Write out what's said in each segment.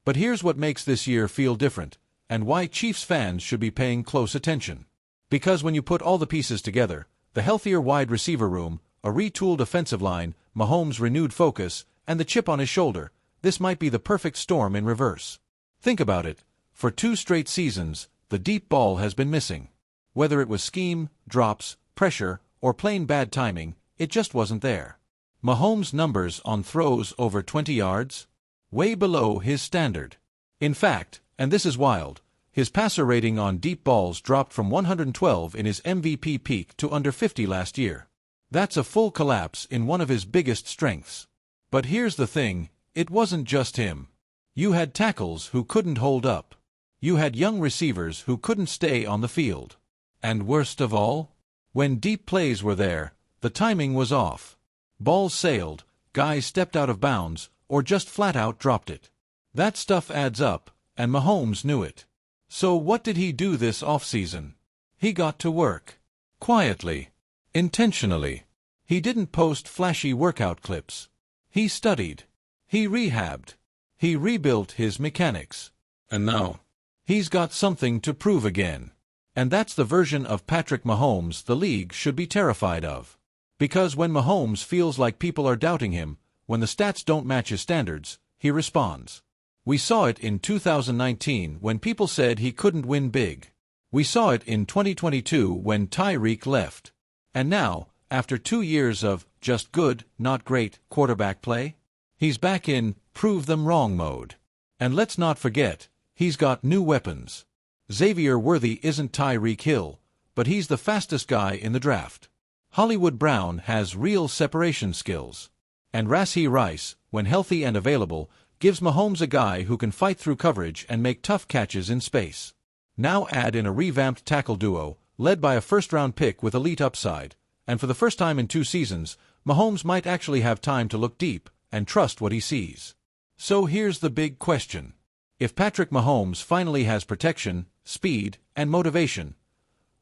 But here's what makes this year feel different, and why Chiefs fans should be paying close attention. Because when you put all the pieces together, the healthier wide receiver room, a retooled offensive line, Mahomes' renewed focus, and the chip on his shoulder, this might be the perfect storm in reverse. Think about it. For 2 straight seasons, the deep ball has been missing. Whether it was scheme, drops, pressure, or plain bad timing, it just wasn't there. Mahomes' numbers on throws over 20 yards? Way below his standard. In fact, and this is wild, his passer rating on deep balls dropped from 112 in his MVP peak to under 50 last year. That's a full collapse in one of his biggest strengths. But here's the thing, it wasn't just him. You had tackles who couldn't hold up. You had young receivers who couldn't stay on the field. And worst of all, when deep plays were there, the timing was off. Balls sailed, guys stepped out of bounds, or just flat out dropped it. That stuff adds up, and Mahomes knew it. So what did he do this offseason? He got to work. Quietly. Intentionally. He didn't post flashy workout clips. He studied. He rehabbed. He rebuilt his mechanics. And now, he's got something to prove again. And that's the version of Patrick Mahomes the league should be terrified of. Because when Mahomes feels like people are doubting him, when the stats don't match his standards, he responds. We saw it in 2019 when people said he couldn't win big. We saw it in 2022 when Tyreek left. And now, after 2 years of just good, not great quarterback play, he's back in prove them wrong mode. And let's not forget, he's got new weapons. Xavier Worthy isn't Tyreek Hill, but he's the fastest guy in the draft. Hollywood Brown has real separation skills. And Rashee Rice, when healthy and available, gives Mahomes a guy who can fight through coverage and make tough catches in space. Now add in a revamped tackle duo, led by a first-round pick with elite upside, and for the first time in 2 seasons, Mahomes might actually have time to look deep and trust what he sees. So here's the big question. If Patrick Mahomes finally has protection, speed, and motivation,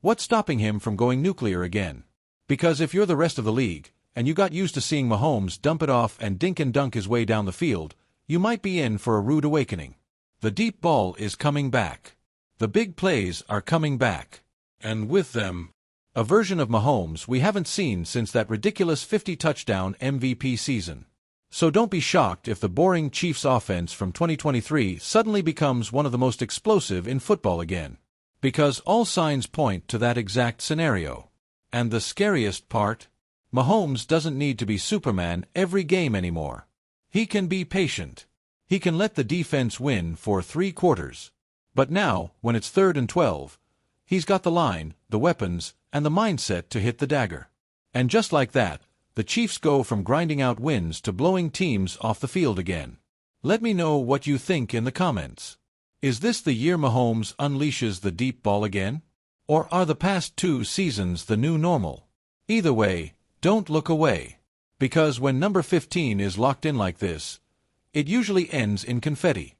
what's stopping him from going nuclear again? Because if you're the rest of the league, and you got used to seeing Mahomes dump it off and dink and dunk his way down the field, you might be in for a rude awakening. The deep ball is coming back. The big plays are coming back. And with them, a version of Mahomes we haven't seen since that ridiculous 50-touchdown MVP season. So don't be shocked if the boring Chiefs offense from 2023 suddenly becomes one of the most explosive in football again. Because all signs point to that exact scenario. And the scariest part? Mahomes doesn't need to be Superman every game anymore. He can be patient. He can let the defense win for 3 quarters. But now, when it's 3rd and 12, he's got the line, the weapons, and the mindset to hit the dagger. And just like that, the Chiefs go from grinding out wins to blowing teams off the field again. Let me know what you think in the comments. Is this the year Mahomes unleashes the deep ball again? Or are the past 2 seasons the new normal? Either way, don't look away. Because when number 15 is locked in like this, it usually ends in confetti.